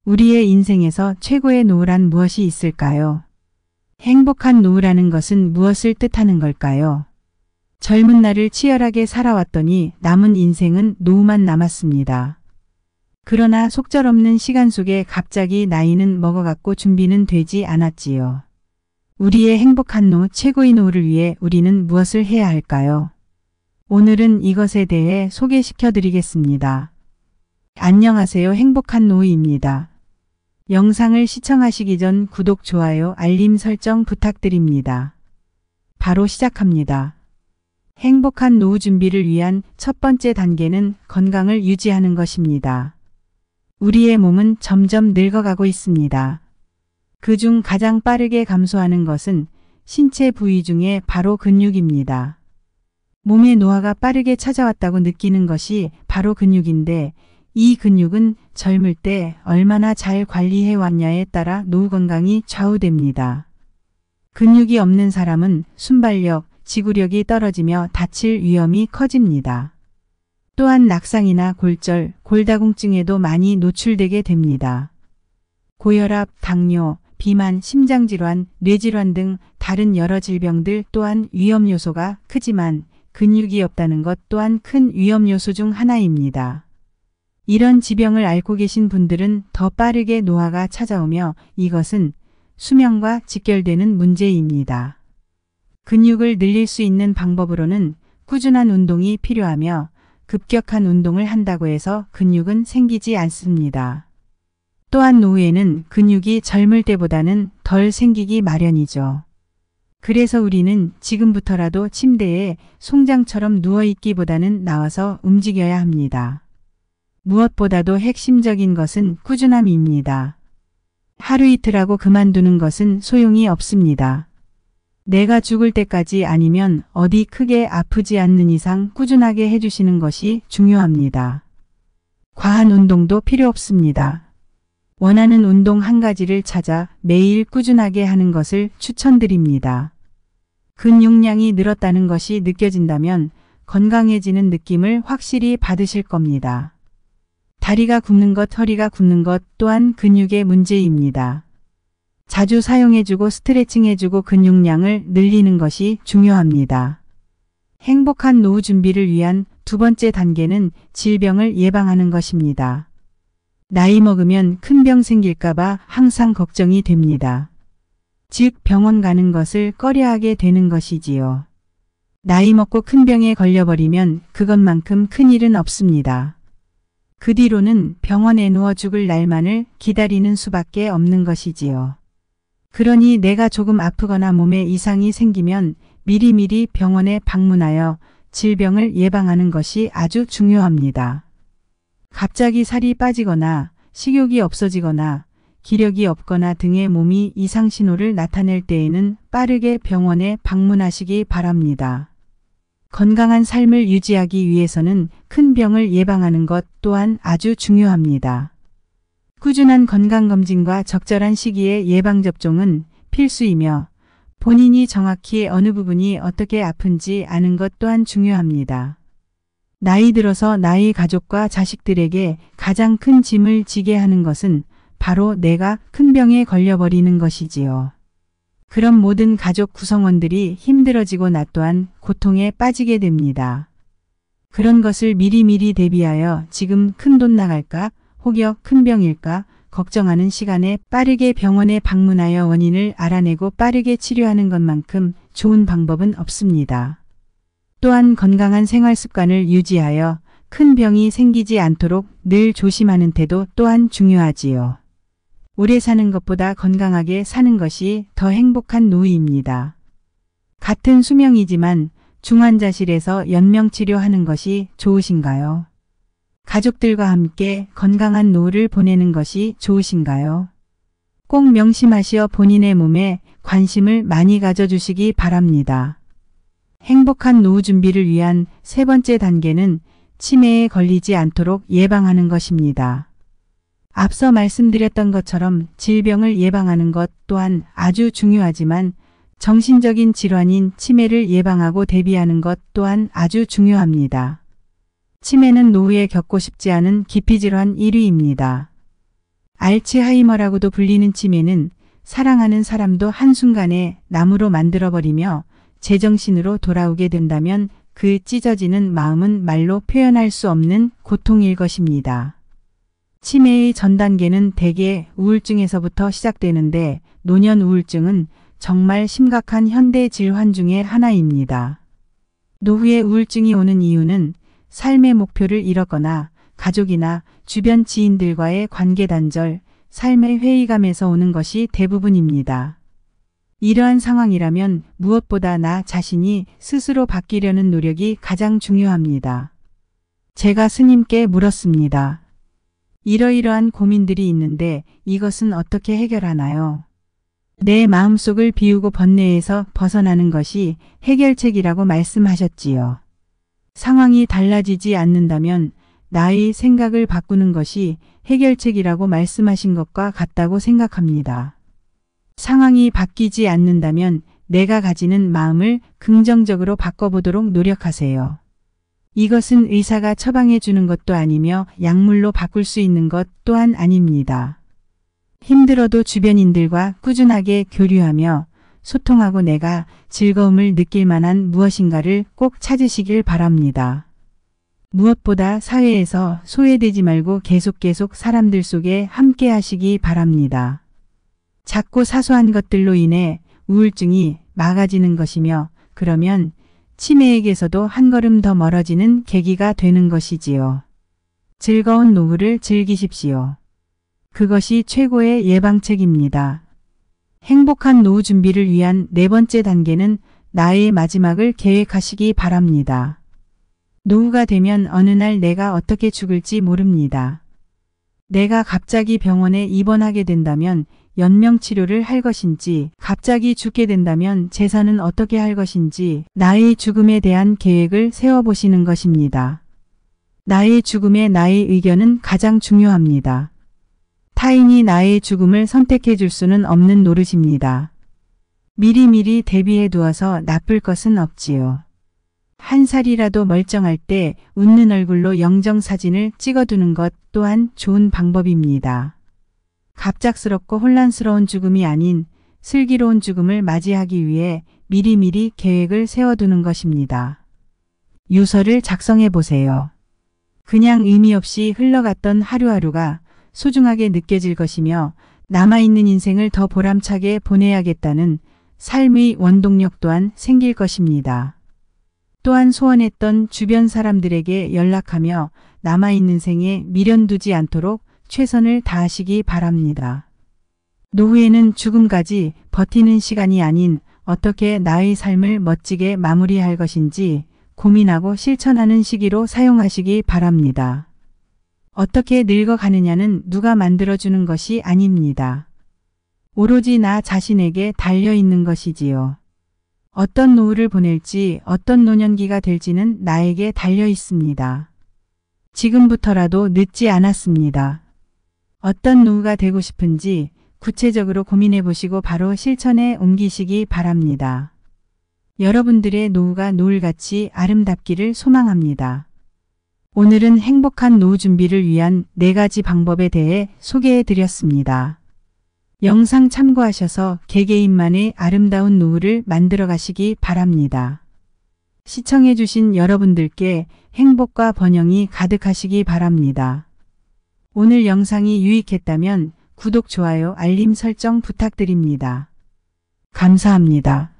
우리의 인생에서 최고의 노후란 무엇이 있을까요? 행복한 노후라는 것은 무엇을 뜻하는 걸까요? 젊은 날을 치열하게 살아왔더니 남은 인생은 노후만 남았습니다. 그러나 속절없는 시간 속에 갑자기 나이는 먹어갔고 준비는 되지 않았지요. 우리의 행복한 노후, 최고의 노후를 위해 우리는 무엇을 해야 할까요? 오늘은 이것에 대해 소개시켜 드리겠습니다. 안녕하세요. 행복한 노후입니다. 영상을 시청하시기 전 구독, 좋아요, 알림 설정 부탁드립니다. 바로 시작합니다. 행복한 노후 준비를 위한 첫 번째 단계는 건강을 유지하는 것입니다. 우리의 몸은 점점 늙어가고 있습니다. 그중 가장 빠르게 감소하는 것은 신체 부위 중에 바로 근육입니다. 몸의 노화가 빠르게 찾아왔다고 느끼는 것이 바로 근육인데, 이 근육은 젊을 때 얼마나 잘 관리해 왔냐에 따라 노후 건강이 좌우됩니다. 근육이 없는 사람은 순발력, 지구력이 떨어지며 다칠 위험이 커집니다. 또한 낙상이나 골절, 골다공증에도 많이 노출되게 됩니다. 고혈압, 당뇨, 비만, 심장질환, 뇌질환 등 다른 여러 질병들 또한 위험 요소가 크지만 근육이 없다는 것 또한 큰 위험 요소 중 하나입니다. 이런 지병을 앓고 계신 분들은 더 빠르게 노화가 찾아오며 이것은 수명과 직결되는 문제입니다. 근육을 늘릴 수 있는 방법으로는 꾸준한 운동이 필요하며 급격한 운동을 한다고 해서 근육은 생기지 않습니다. 또한 노후에는 근육이 젊을 때보다는 덜 생기기 마련이죠. 그래서 우리는 지금부터라도 침대에 송장처럼 누워있기보다는 나와서 움직여야 합니다. 무엇보다도 핵심적인 것은 꾸준함입니다. 하루 이틀 하고 그만두는 것은 소용이 없습니다. 내가 죽을 때까지 아니면 어디 크게 아프지 않는 이상 꾸준하게 해주시는 것이 중요합니다. 과한 운동도 필요 없습니다. 원하는 운동 한 가지를 찾아 매일 꾸준하게 하는 것을 추천드립니다. 근육량이 늘었다는 것이 느껴진다면 건강해지는 느낌을 확실히 받으실 겁니다. 다리가 굽는 것, 허리가 굽는 것 또한 근육의 문제입니다. 자주 사용해주고 스트레칭해주고 근육량을 늘리는 것이 중요합니다. 행복한 노후 준비를 위한 두 번째 단계는 질병을 예방하는 것입니다. 나이 먹으면 큰 병 생길까봐 항상 걱정이 됩니다. 즉 병원 가는 것을 꺼려하게 되는 것이지요. 나이 먹고 큰 병에 걸려버리면 그것만큼 큰 일은 없습니다. 그 뒤로는 병원에 누워 죽을 날만을 기다리는 수밖에 없는 것이지요. 그러니 내가 조금 아프거나 몸에 이상이 생기면 미리미리 병원에 방문하여 질병을 예방하는 것이 아주 중요합니다. 갑자기 살이 빠지거나 식욕이 없어지거나 기력이 없거나 등의 몸이 이상 신호를 나타낼 때에는 빠르게 병원에 방문하시기 바랍니다. 건강한 삶을 유지하기 위해서는 큰 병을 예방하는 것 또한 아주 중요합니다. 꾸준한 건강검진과 적절한 시기에 예방접종은 필수이며 본인이 정확히 어느 부분이 어떻게 아픈지 아는 것 또한 중요합니다. 나이 들어서 나의 가족과 자식들에게 가장 큰 짐을 지게 하는 것은 바로 내가 큰 병에 걸려버리는 것이지요. 그럼 모든 가족 구성원들이 힘들어지고 나 또한 고통에 빠지게 됩니다. 그런 것을 미리미리 대비하여 지금 큰 돈 나갈까? 혹여 큰 병일까? 걱정하는 시간에 빠르게 병원에 방문하여 원인을 알아내고 빠르게 치료하는 것만큼 좋은 방법은 없습니다. 또한 건강한 생활 습관을 유지하여 큰 병이 생기지 않도록 늘 조심하는 태도 또한 중요하지요. 오래 사는 것보다 건강하게 사는 것이 더 행복한 노후입니다. 같은 수명이지만 중환자실에서 연명치료하는 것이 좋으신가요? 가족들과 함께 건강한 노후를 보내는 것이 좋으신가요? 꼭 명심하시어 본인의 몸에 관심을 많이 가져주시기 바랍니다. 행복한 노후 준비를 위한 세 번째 단계는 치매에 걸리지 않도록 예방하는 것입니다. 앞서 말씀드렸던 것처럼 질병을 예방하는 것 또한 아주 중요하지만 정신적인 질환인 치매를 예방하고 대비하는 것 또한 아주 중요합니다. 치매는 노후에 겪고 싶지 않은 기피질환 1위입니다. 알츠하이머라고도 불리는 치매는 사랑하는 사람도 한순간에 나무로 만들어버리며 제정신으로 돌아오게 된다면 그 찢어지는 마음은 말로 표현할 수 없는 고통일 것입니다. 치매의 전 단계는 대개 우울증에서부터 시작되는데 노년 우울증은 정말 심각한 현대 질환 중의 하나입니다. 노후에 우울증이 오는 이유는 삶의 목표를 잃었거나 가족이나 주변 지인들과의 관계 단절, 삶의 회의감에서 오는 것이 대부분입니다. 이러한 상황이라면 무엇보다 나 자신이 스스로 바뀌려는 노력이 가장 중요합니다. 제가 스님께 물었습니다. 이러이러한 고민들이 있는데 이것은 어떻게 해결하나요? 내 마음속을 비우고 번뇌에서 벗어나는 것이 해결책이라고 말씀하셨지요. 상황이 달라지지 않는다면 나의 생각을 바꾸는 것이 해결책이라고 말씀하신 것과 같다고 생각합니다. 상황이 바뀌지 않는다면 내가 가지는 마음을 긍정적으로 바꿔보도록 노력하세요. 이것은 의사가 처방해 주는 것도 아니며 약물로 바꿀 수 있는 것 또한 아닙니다. 힘들어도 주변인들과 꾸준하게 교류하며 소통하고 내가 즐거움을 느낄 만한 무엇인가를 꼭 찾으시길 바랍니다. 무엇보다 사회에서 소외되지 말고 계속 사람들 속에 함께 하시기 바랍니다. 작고 사소한 것들로 인해 우울증이 막아지는 것이며 그러면 치매에게서도 한 걸음 더 멀어지는 계기가 되는 것이지요. 즐거운 노후를 즐기십시오. 그것이 최고의 예방책입니다. 행복한 노후 준비를 위한 네 번째 단계는 나의 마지막을 계획하시기 바랍니다. 노후가 되면 어느 날 내가 어떻게 죽을지 모릅니다. 내가 갑자기 병원에 입원하게 된다면 연명치료를 할 것인지, 갑자기 죽게 된다면 재산은 어떻게 할 것인지 나의 죽음에 대한 계획을 세워보시는 것입니다. 나의 죽음에 나의 의견은 가장 중요합니다. 타인이 나의 죽음을 선택해 줄 수는 없는 노릇입니다. 미리미리 대비해 두어서 나쁠 것은 없지요. 한 살이라도 멀쩡할 때 웃는 얼굴로 영정사진을 찍어두는 것 또한 좋은 방법입니다. 갑작스럽고 혼란스러운 죽음이 아닌 슬기로운 죽음을 맞이하기 위해 미리미리 계획을 세워두는 것입니다. 유서를 작성해 보세요. 그냥 의미 없이 흘러갔던 하루하루가 소중하게 느껴질 것이며 남아있는 인생을 더 보람차게 보내야겠다는 삶의 원동력 또한 생길 것입니다. 또한 소원했던 주변 사람들에게 연락하며 남아있는 생에 미련 두지 않도록 최선을 다하시기 바랍니다. 노후에는 죽음까지 버티는 시간이 아닌 어떻게 나의 삶을 멋지게 마무리할 것인지 고민하고 실천하는 시기로 사용하시기 바랍니다. 어떻게 늙어가느냐는 누가 만들어주는 것이 아닙니다. 오로지 나 자신에게 달려있는 것이지요. 어떤 노후를 보낼지 어떤 노년기가 될지는 나에게 달려있습니다. 지금부터라도 늦지 않았습니다. 어떤 노후가 되고 싶은지 구체적으로 고민해 보시고 바로 실천에 옮기시기 바랍니다. 여러분들의 노후가 노을같이 아름답기를 소망합니다. 오늘은 행복한 노후 준비를 위한 4가지 방법에 대해 소개해 드렸습니다. 영상 참고하셔서 개개인만의 아름다운 노후를 만들어 가시기 바랍니다. 시청해 주신 여러분들께 행복과 번영이 가득하시기 바랍니다. 오늘 영상이 유익했다면 구독, 좋아요, 알림 설정 부탁드립니다. 감사합니다.